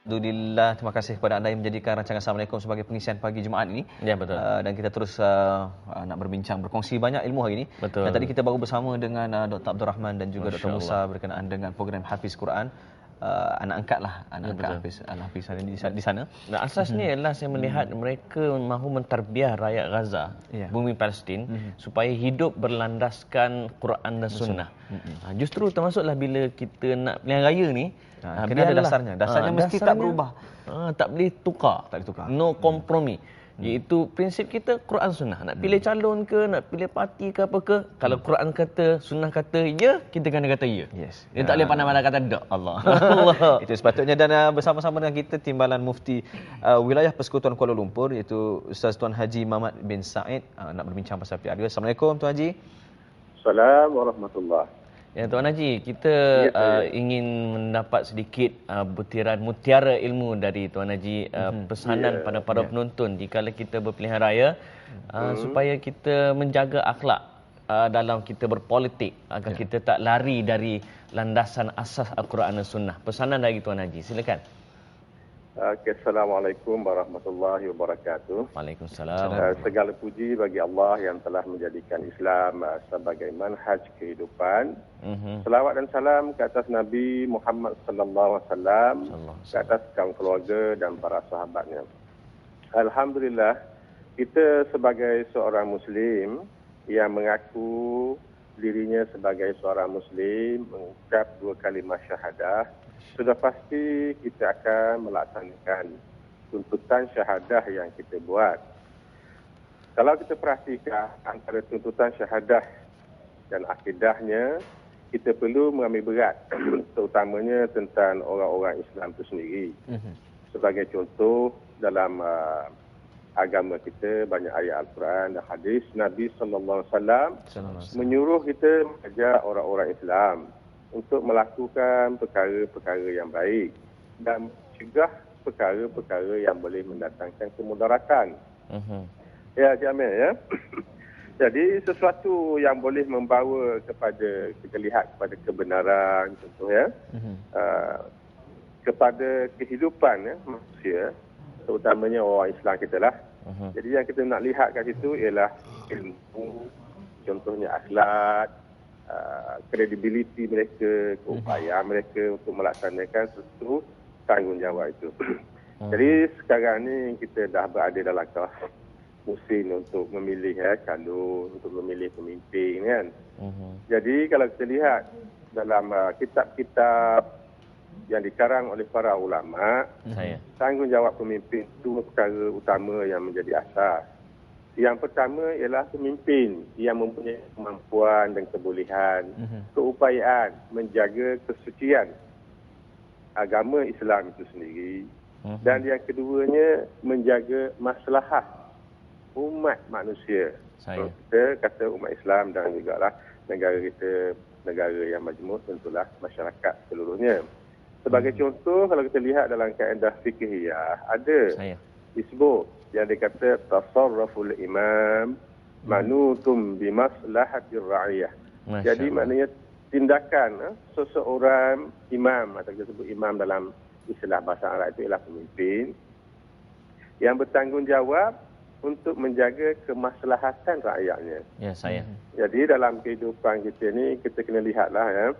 Alhamdulillah, terima kasih kepada anda yang menjadikan rancangan Assalamualaikum sebagai pengisian pagi Jumaat ini. Ya, betul. Dan kita terus nak berbincang, berkongsi banyak ilmu hari ini. Betul. Dan tadi kita baru bersama dengan Dr. Abdul Rahman dan juga Dr. Musa berkenaan dengan program Hafiz Quran. Anak angkat Hafiz di sana. Nah, asasnya ialah saya melihat mereka mahu mentarbiah rakyat Gaza, bumi Palestin, supaya hidup berlandaskan Quran dan Sunnah. Justru termasuklah bila kita nak pilihan raya ni, kena ada dasarnya. Dasarnya mesti tak berubah. Tak boleh tukar. No kompromi. Iaitu prinsip kita Quran Sunnah. Nak pilih calon ke, nak pilih parti ke apa ke, kalau Quran kata, Sunnah kata ya, kita kena kata ya. Dia tak boleh pandang-pandang kata tak. Allah. Itu sepatutnya. Dan bersama-sama dengan kita Timbalan Mufti Wilayah Persekutuan Kuala Lumpur, iaitu Ustaz Tuan Haji Muhammad bin Said, nak berbincang pasal pilihan raya. Assalamualaikum Tuan Haji. Assalamualaikum warahmatullahi. Ya, Tuan Haji, kita ingin mendapat sedikit butiran mutiara ilmu dari Tuan Haji, pesanan pada para penonton jika kita berpilihan raya, supaya kita menjaga akhlak dalam kita berpolitik, agar kita tak lari dari landasan asas Al-Quran dan Sunnah. Pesanan dari Tuan Haji, silakan. Assalamualaikum warahmatullahi wabarakatuh. Waalaikumsalam. Segala puji bagi Allah yang telah menjadikan Islam sebagai manhaj kehidupan. Selawat dan salam ke atas Nabi Muhammad sallallahu alaihi wasallam, ke atas kaum keluarga dan para sahabatnya. Alhamdulillah, kita sebagai seorang Muslim yang mengaku dirinya sebagai seorang Muslim, mengucap 2 kalimah syahadah, sudah pasti kita akan melaksanakan tuntutan syahadah yang kita buat. Kalau kita perhatikan antara tuntutan syahadah dan akidahnya, kita perlu mengambil berat, terutamanya tentang orang-orang Islam itu sendiri. Sebagai contoh, dalam agama kita banyak ayat Al-Quran dan hadis Nabi sallallahu alaihi wasallam menyuruh kita mengajak orang-orang Islam untuk melakukan perkara-perkara yang baik dan cegah perkara-perkara yang boleh mendatangkan kemudaratan. Ya, Jamil, ya. Jadi sesuatu yang boleh membawa kepada kita lihat kepada kebenaran, contohnya kepada kehidupan manusia, terutamanya orang Islam kita lah. Jadi yang kita nak lihat kat situ ialah ilmu, contohnya akhlak, kredibiliti mereka, keupayaan mereka untuk melaksanakan sesuatu tanggungjawab itu. Jadi sekarang ni kita dah berada dalam kelas musim untuk memilih calon, untuk memilih pemimpin kan. Jadi kalau kita lihat dalam kitab-kitab yang dikarang oleh para ulama, tanggungjawab pemimpin itu perkara utama yang menjadi asas. Yang pertama ialah pemimpin yang mempunyai kemampuan dan kebolehan, keupayaan menjaga kesucian agama Islam itu sendiri. Dan yang keduanya menjaga maslahah umat manusia. Kita kata umat Islam dan juga lah negara kita, negara yang majmuk, tentulah masyarakat seluruhnya. Sebagai contoh, kalau kita lihat dalam kaedah fiqhiyah, ada disebut yang dikata tasarruful imam manutum bimaslahatir ra'iyah. Jadi maknanya tindakan seseorang imam, atau kita sebut imam dalam istilah bahasa Arab itu ialah pemimpin yang bertanggungjawab untuk menjaga kemaslahatan rakyatnya. Jadi dalam kehidupan kita ni kita kena lihatlah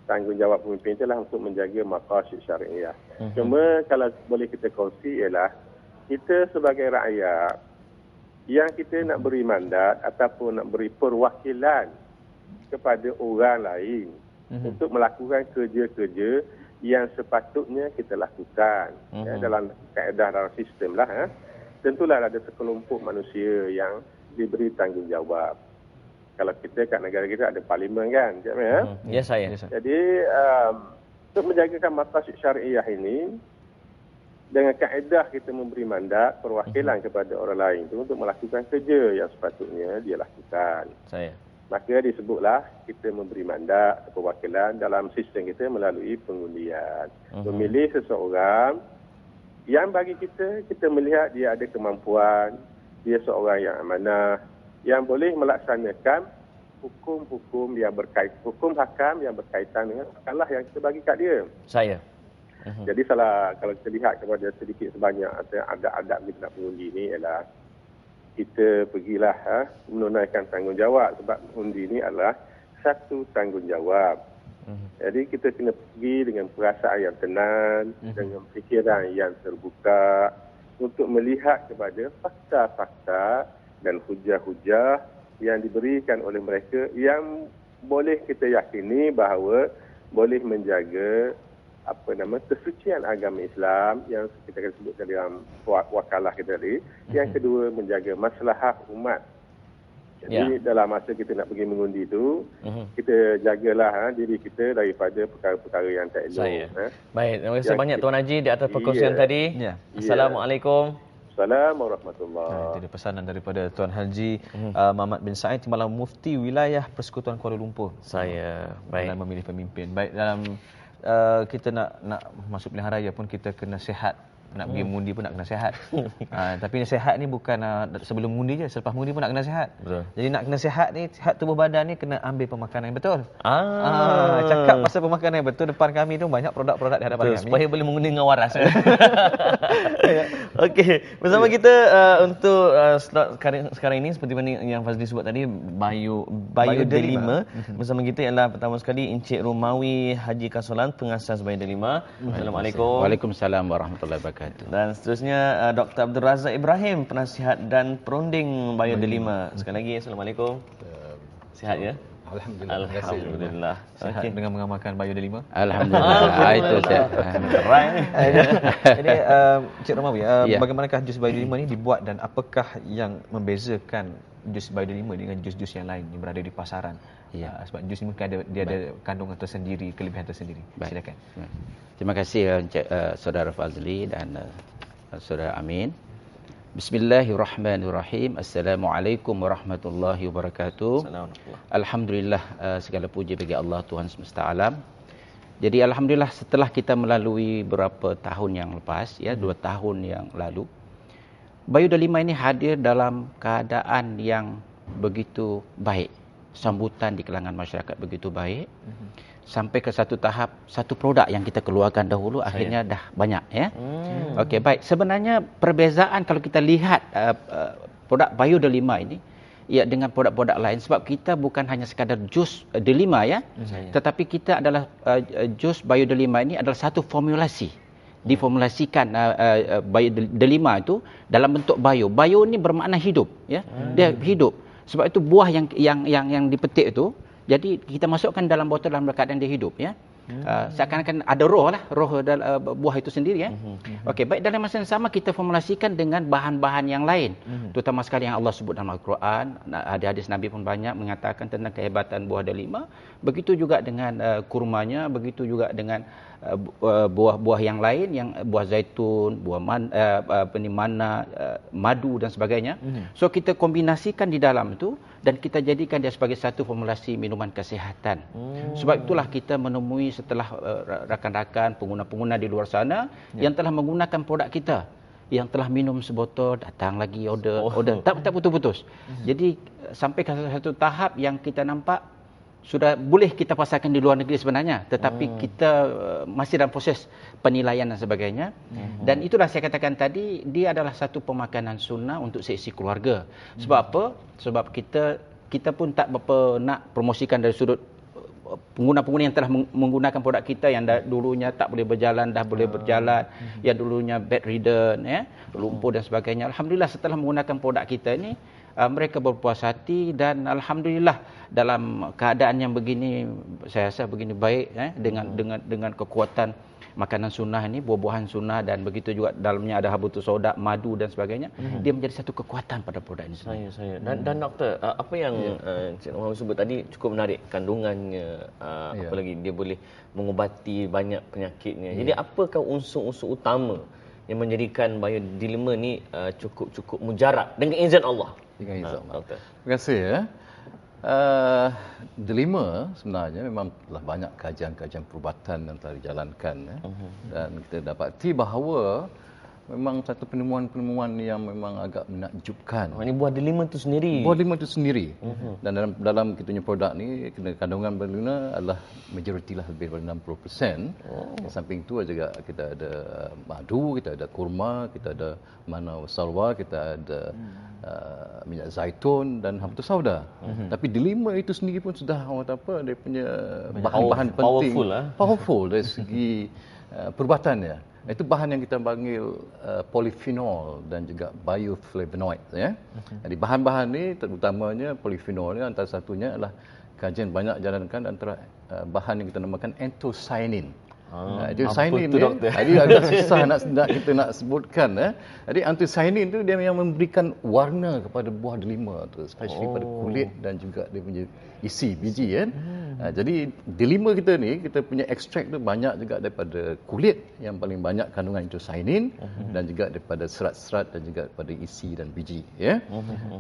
tanggungjawab pemimpin itulah untuk menjaga maqasid syariah. Cuma kalau boleh kita kongsi ialah kita sebagai rakyat yang kita nak beri mandat ataupun nak beri perwakilan kepada orang lain untuk melakukan kerja-kerja yang sepatutnya kita lakukan dalam kaedah dalam sistem lah. Tentulah ada sekelompok manusia yang diberi tanggungjawab. Kalau kita kat negara kita ada parlimen kan, Ya, saya. Jadi untuk menjagakan maqasid syariah ini, dengan kaedah kita memberi mandat perwakilan kepada orang lain itu untuk melakukan kerja yang sepatutnya dia lakukan. Maka disebutlah kita memberi mandat perwakilan dalam sistem kita melalui pengundian. Memilih seseorang yang bagi kita melihat dia ada kemampuan, dia seorang yang amanah, yang boleh melaksanakan hukum-hukum yang berkaitan, hukum hakam yang berkaitan dengan makalah yang kita bagi kat dia. Jadi kalau kita lihat kepada sedikit sebanyak adab kita nak mengundi ni ialah kita pergilah menunaikan tanggungjawab, sebab undi ni adalah satu tanggungjawab. Jadi kita kena pergi dengan perasaan yang tenang, dengan fikiran yang terbuka untuk melihat kepada fakta-fakta dan hujah-hujah yang diberikan oleh mereka yang boleh kita yakini bahawa boleh menjaga kesucian agama Islam yang kita akan sebutkan dalam wakalah kita tadi. Yang kedua, menjaga maslahah umat. Jadi dalam masa kita nak pergi mengundi itu, kita jagalah diri kita daripada perkara-perkara yang tak elok. Baik, terima kasih banyak Tuan Haji di atas perkongsian tadi. Assalamualaikum. Assalamualaikum warahmatullahi. Itu dia pesanan daripada Tuan Haji Mamat bin Said, Timbalan Mufti Wilayah Persekutuan Kuala Lumpur. Baik. Dalam memilih pemimpin. Baik, dalam kita nak masuk pilihan raya pun kita kena sihat. Nak pergi mengundi pun nak kena sihat. Tapi sihat ni bukan sebelum mengundi je, selepas mengundi pun nak kena sihat. Betul. Jadi nak kena sihat ni, sihat tubuh badan ni kena ambil pemakanan yang betul. Cakap pasal pemakanan yang betul, depan kami tu banyak produk-produk di hadapan kami. Supaya boleh mengundi dengan waras. Okey, bersama kita untuk slot sekarang ini seperti mana yang Fazli sebut tadi, Bayu Delima. Bersama kita ialah pertama sekali Encik Romawi Haji Kasolan, pengasas Bayu Delima. Assalamualaikum. Waalaikumsalam warahmatullahi wabarakatuh. Dan seterusnya Dr. Abdul Razak Ibrahim, penasihat dan perunding Bayu Delima. Sekali lagi Assalamualaikum. Sihat ya? Alhamdulillah. Sihat dengan mengamalkan Bayu Delima. Alhamdulillah. Itu saya. Jadi Cik Romawi, bagaimanakah jus Bayu Delima ni dibuat dan apakah yang membezakan jus Bayu Delima dengan jus-jus yang lain yang berada di pasaran? Sebab jus ni mungkin ada kandungan tersendiri, kelebihan tersendiri. Silakan. Terima kasih Saudara Fazli dan Saudara Amin. Bismillahirrahmanirrahim. Assalamualaikum warahmatullahi wabarakatuh. Alhamdulillah, segala puji bagi Allah Tuhan semesta alam. Jadi alhamdulillah, setelah kita melalui beberapa tahun yang lepas, 2 tahun yang lalu, Bayu Delima ini hadir dalam keadaan yang begitu baik. Sambutan di kalangan masyarakat begitu baik. Sampai ke satu tahap, satu produk yang kita keluarkan dahulu akhirnya dah banyak Okey, baik. Sebenarnya perbezaan kalau kita lihat produk Bayu Delima ini dengan produk-produk lain, sebab kita bukan hanya sekadar jus Delima tetapi kita adalah jus Bayu Delima ini adalah satu formulasi. Diformulasikan Bayu Delima itu dalam bentuk bayu. Bayu ini bermakna hidup, dia hidup. Sebab itu buah yang dipetik itu, jadi kita masukkan dalam botol dalam keadaan dia hidup, seakan-akan ada roh buah itu sendiri, Okey, baik. Dalam masa yang sama kita formulasikan dengan bahan-bahan yang lain, terutama sekali yang Allah sebut dalam Al-Quran. Hadis Nabi pun banyak mengatakan tentang kehebatan buah Delima. Begitu juga dengan kurmanya, begitu juga dengan buah-buah yang lain, yang buah zaitun, buah mana, madu dan sebagainya. So kita kombinasikan di dalam itu dan kita jadikan dia sebagai satu formulasi minuman kesihatan. Sebab itulah kita menemui setelah rakan-rakan pengguna-pengguna di luar sana yang telah menggunakan produk kita, yang telah minum sebotol datang lagi order tak putus-putus. Jadi sampai ke satu tahap yang kita nampak sudah boleh kita pasarkan di luar negeri sebenarnya, tetapi kita masih dalam proses penilaian dan sebagainya. Dan itulah saya katakan tadi, dia adalah satu pemakanan sunnah untuk seisi keluarga. Sebab apa? Sebab kita pun tak berapa nak promosikan dari sudut pengguna-pengguna yang telah menggunakan produk kita, yang dulunya tak boleh berjalan dah boleh berjalan, yang dulunya bedridden, lumpuh dan sebagainya. Alhamdulillah, setelah menggunakan produk kita ini, mereka berpuas hati dan alhamdulillah dalam keadaan yang begini, saya rasa begini baik, dengan kekuatan makanan sunnah ini, buah-buahan sunnah, dan begitu juga dalamnya ada habatus sauda, madu dan sebagainya. Dia menjadi satu kekuatan pada produk ini. Dan doktor, apa yang Cik Muhammad sebut tadi cukup menarik, kandungannya, apa lagi dia boleh mengubati banyak penyakitnya. Jadi apakah unsur-unsur utama yang menjadikan Bayu Delima ni cukup mujarab dengan izin Allah? Terima kasih Delima sebenarnya memang telah banyak kajian-kajian perubatan yang telah dijalankan dan kita dapati bahawa memang satu penemuan-penemuan yang memang agak menakjubkan. Ini buah delima itu sendiri. Buah delima itu sendiri. Dan dalam kita punya produk ni, kandungan buah delima adalah majoriti lah, lebih daripada 60%. Di samping itu juga kita ada madu, kita ada kurma, kita ada mana salwa, kita ada minyak zaitun dan habatus sauda. Tapi delima itu sendiri pun sudah orang kata apa, dia punya bahan-bahan penting, powerful dari segi perbuatannya. Itu bahan yang kita panggil polyphenol dan juga bioflavonoid, ya. Jadi bahan-bahan ni terutamanya polyphenol ni, antara satunya adalah kajian banyak jalankan antara bahan yang kita namakan anthocyanin. Anthocyanin ni jadi agak susah kita nak sebutkan, ya. Jadi anthocyanin tu dia yang memberikan warna kepada buah delima tu, especially pada kulit dan juga dia punya isi biji, kan. Jadi delima kita ni, kita punya ekstrak tu banyak juga daripada kulit yang paling banyak kandungan anthocyanin, dan juga daripada serat-serat dan juga daripada isi dan biji, ya.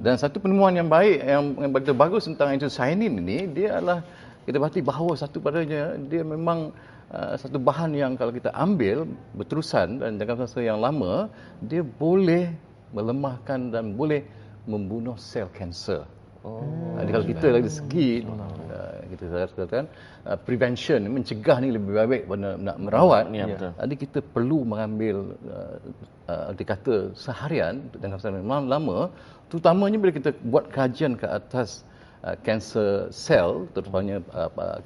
Dan satu penemuan yang baik yang begitu bagus tentang anthocyanin ini, dia adalah kita berhati bahawa satu padanya dia memang satu bahan yang kalau kita ambil berterusan dan jangka masa yang lama, dia boleh melemahkan dan boleh membunuh sel kanser. Jadi kalau kita dari segi kita katakan prevention, mencegah ni lebih baik pada nak merawat, jadi kita perlu mengambil dikata seharian jangka masa yang lama, terutamanya bila kita buat kajian ke atas kanser sel, terutamanya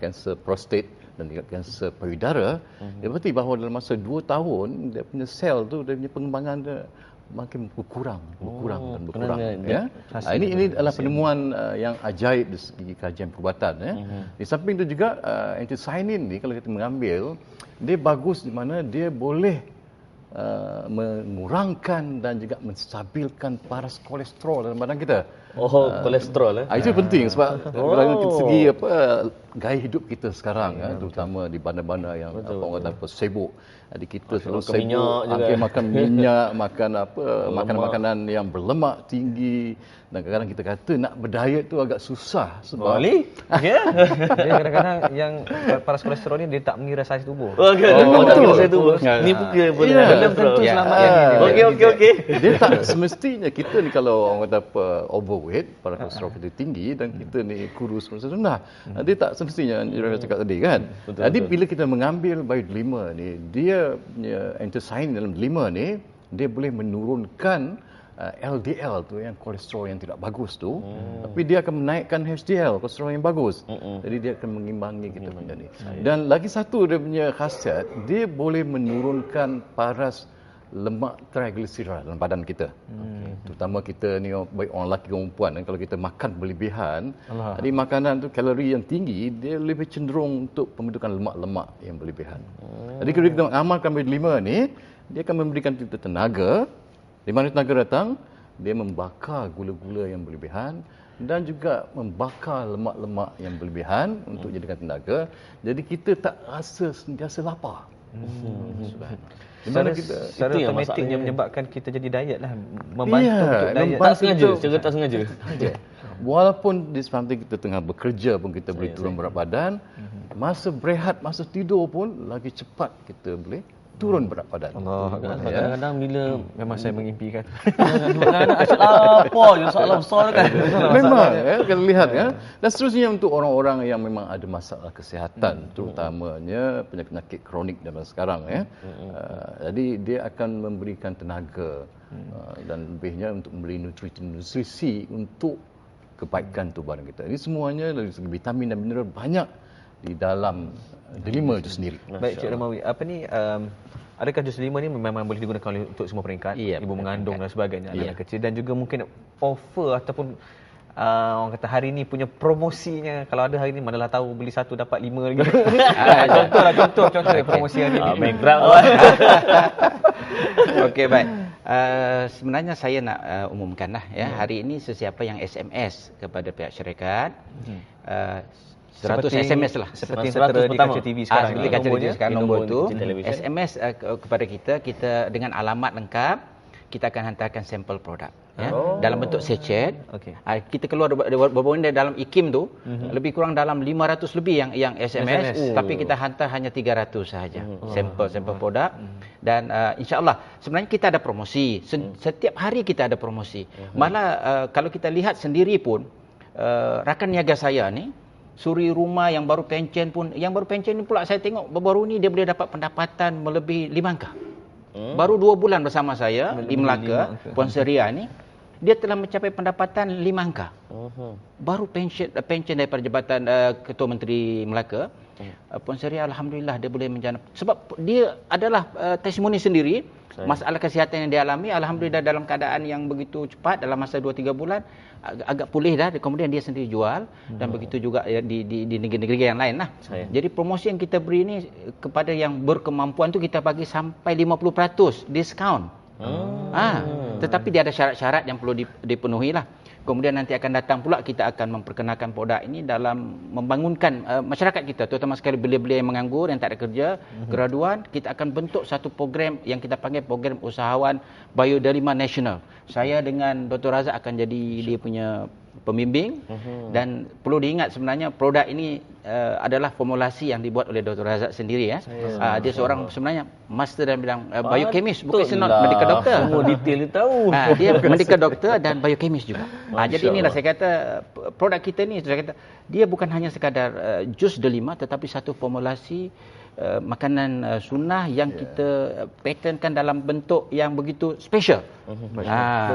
kanser prostat dan juga kanser payudara. Dia berarti bahawa dalam masa 2 tahun dia punya sel tu, dia punya pengembangan dia makin berkurang dan berkurang, ya. Ini adalah penemuan yang ajaib dari segi kajian perubatan, ya. Di samping itu juga anthocyanin ni kalau kita mengambil, dia bagus di mana dia boleh mengurangkan dan juga menstabilkan paras kolesterol dalam badan kita. Kolesterol, Itu penting sebab dalam segi gaya hidup kita sekarang, terutama di bandar-bandar yang orang kata sibuk. Jadi kita selalu sibuk makan minyak, makan makanan-makanan yang berlemak tinggi, dan kadang-kadang kita kata nak berdiet tu agak susah sebab dia kadang-kadang yang paras kolesterol ni dia tak mengira saiz tubuh. Tak mengira saiz tubuh. Ni boleh belum tentu selamat. Okey. Dia tak semestinya kita ni kalau orang kata apa overweight, paras kolesterol kita tinggi dan kita ni kurus macam rendah. Dia tak semestinya yang cakap tadi, kan. Jadi bila kita mengambil delima ni, dia punya anthocyanin dalam delima ni, dia boleh menurunkan LDL tu, yang kolesterol yang tidak bagus tu, tapi dia akan menaikkan HDL, kolesterol yang bagus. Jadi dia akan mengimbangi kita punya ni. Dan lagi satu dia punya khasiat, dia boleh menurunkan paras lemak triglyceride dalam badan kita. Terutama kita ni baik orang lelaki dan perempuan, kalau kita makan berlebihan, jadi makanan tu kalori yang tinggi, dia lebih cenderung untuk pembentukan lemak-lemak yang berlebihan. Jadi kalau kita mengamalkan delima ni, dia akan memberikan kita tenaga. Di mana tenaga datang, dia membakar gula-gula yang berlebihan dan juga membakar lemak-lemak yang berlebihan untuk jadikan tenaga. Jadi kita tak rasa sentiasa lapar. Secara otomatik yang menyebabkan kita jadi diet lah, membantu untuk diet. Tak sengaja. Walaupun di samping kita tengah bekerja pun kita boleh turun berat badan, masa berehat, masa tidur pun lagi cepat kita boleh turun berat badan. Kadang-kadang bila memang saya mengimpikan. Soalan besar kan. Memang, kalau lihat, dan seterusnya untuk orang-orang yang memang ada masalah kesihatan, terutamanya penyakit kronik zaman sekarang, jadi dia akan memberikan tenaga dan lebihnya untuk memberi nutrisi untuk kebaikan tubuh badan kita. Ini semuanya dari segi vitamin dan mineral banyak di dalam delima itu sendiri. Baik, Cik Ramawi, adakah jus delima ni memang boleh digunakan untuk semua peringkat, ibu mengandung dan sebagainya, anak kecil, dan juga mungkin offer ataupun orang kata hari ni punya promosinya, kalau ada hari ni manalah tahu beli 1 dapat 5 lagi. Contoh promosi hari ni. Bankrupt. Okey, baik. Sebenarnya saya nak umumkanlah, hari ini sesiapa yang SMS kepada pihak syarikat, 100 SMS lah. Seperti yang tertera di kaca TV sekarang. Seperti kaca TV sekarang, nombor tu. SMS kepada kita dengan alamat lengkap, kita akan hantarkan sampel produk. ya, dalam bentuk sachet. Kita keluar berbonda dalam IKIM tu lebih kurang dalam 500 lebih yang SMS. Tapi kita hantar hanya 300 sahaja sampel produk. Dan insya-Allah sebenarnya kita ada promosi. Setiap hari kita ada promosi. Malah kalau kita lihat sendiri pun rakan niaga saya ni, suri rumah yang baru pencen pun, yang baru pencen ni pula saya tengok baru ni dia boleh dapat pendapatan melebihi 5 angka. Baru 2 bulan bersama saya di Melaka, Puan Seria ni, dia telah mencapai pendapatan 5 angka. Baru pension daripada Jabatan Ketua Menteri Melaka. Puan Seria alhamdulillah dia boleh menjana, sebab dia adalah testimoni sendiri. Masalah kesihatan yang dia alami alhamdulillah dalam keadaan yang begitu cepat, dalam masa 2-3 bulan agak pulih dah, kemudian dia sendiri jual. Dan begitu juga di negeri-negeri yang lain lah. Jadi promosi yang kita beri ni kepada yang berkemampuan tu kita bagi sampai 50% diskaun. Tetapi dia ada syarat-syarat yang perlu dipenuhi lah. Kemudian nanti akan datang pula kita akan memperkenalkan produk ini dalam membangunkan masyarakat kita, terutama sekali belia-belia yang menganggur, yang tak ada kerja, graduan. Kita akan bentuk satu program yang kita panggil program usahawan Bioderma Nasional. Saya dengan Dr. Razak akan jadi dia punya pembimbing. Dan perlu diingat sebenarnya produk ini adalah formulasi yang dibuat oleh Dr. Razak sendiri ya. Dia seorang sebenarnya master dalam bidang biochemist, bukan senang medical doctor. Semua detail dia tahu. Dia medical doctor dan biochemist juga. Jadi inilah saya kata produk kita ni, saya kata dia bukan hanya sekadar jus delima, tetapi satu formulasi makanan sunnah yang kita patentkan dalam bentuk yang begitu special.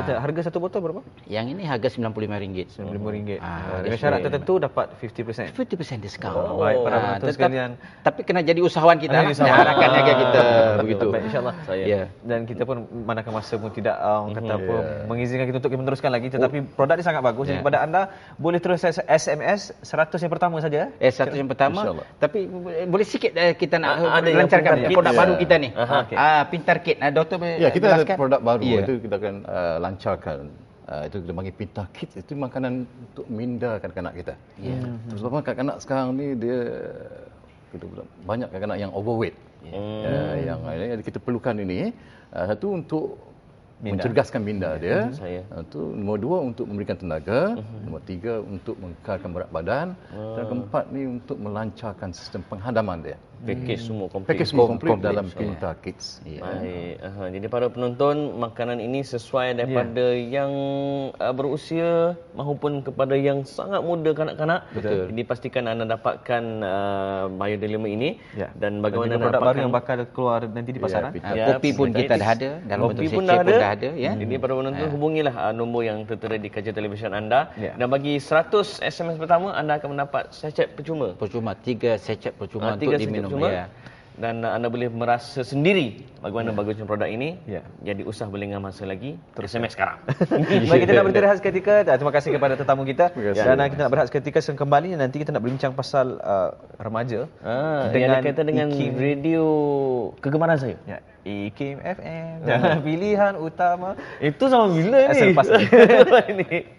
Harga satu botol berapa? Yang ini harga RM95. RM95. Dengan syarat tertentu dapat 50%. 50% diskaun. Baik para penonton sekalian. Tapi kena jadi usahawan kita lah. Rakan niaga kita begitu. Baik, insya-Allah. Dan kita pun manakah masa pun tidak kata apa mengizinkan kita untuk meneruskan lagi, tetapi produk ini sangat bagus. Jadi kepada anda boleh terus SMS 100 yang pertama saja. 100 yang pertama. Tapi boleh sikit kita nak lancarkan produk baru kita ni. Pintar Kit. Doktor kita ada produk baru itu kita akan lancarkan. Itu kita panggil Pintar Kit. Itu makanan untuk minda kanak-kanak kita. Terutama kanak-kanak sekarang ni dia banyak kanak-kanak yang overweight. Yang kita perlukan ini satu untuk mencerdaskan minda dia. Itu nombor 2 untuk memberikan tenaga, nombor 3 untuk mengekalkan berat badan, dan keempat ni untuk melancarkan sistem penghadaman dia. Package semua komplit dalam Pintar Kids. Baik. Jadi para penonton, makanan ini sesuai daripada yang berusia maupun kepada yang sangat muda kanak-kanak. Jadi pastikan anda dapatkan Bioderma ini. Dan bagaimana produk baru yang bakal keluar nanti di pasaran. Kopi pun kita dah ada dalam bentuk sachet pun dah ada ya. Jadi para penonton hubungilah nombor yang tertera di kaca televisyen anda. Dan bagi 100 SMS pertama anda akan mendapat sachet percuma. 3 sachet percuma untuk diminum. Dan anda boleh merasa sendiri bagaimana bagusnya produk ini. Jadi usah berlengah masa lagi, terus SMS sekarang. Baik, kita nak berhenti seketika. Terima kasih kepada tetamu kita. Dan kita nak berehat seketika, kembali nanti kita nak berbincang pasal remaja dengan kaitan dengan radio kegemaran saya. IKIM FM. Pilihan utama. Itu sama bila ni? Selepas ini.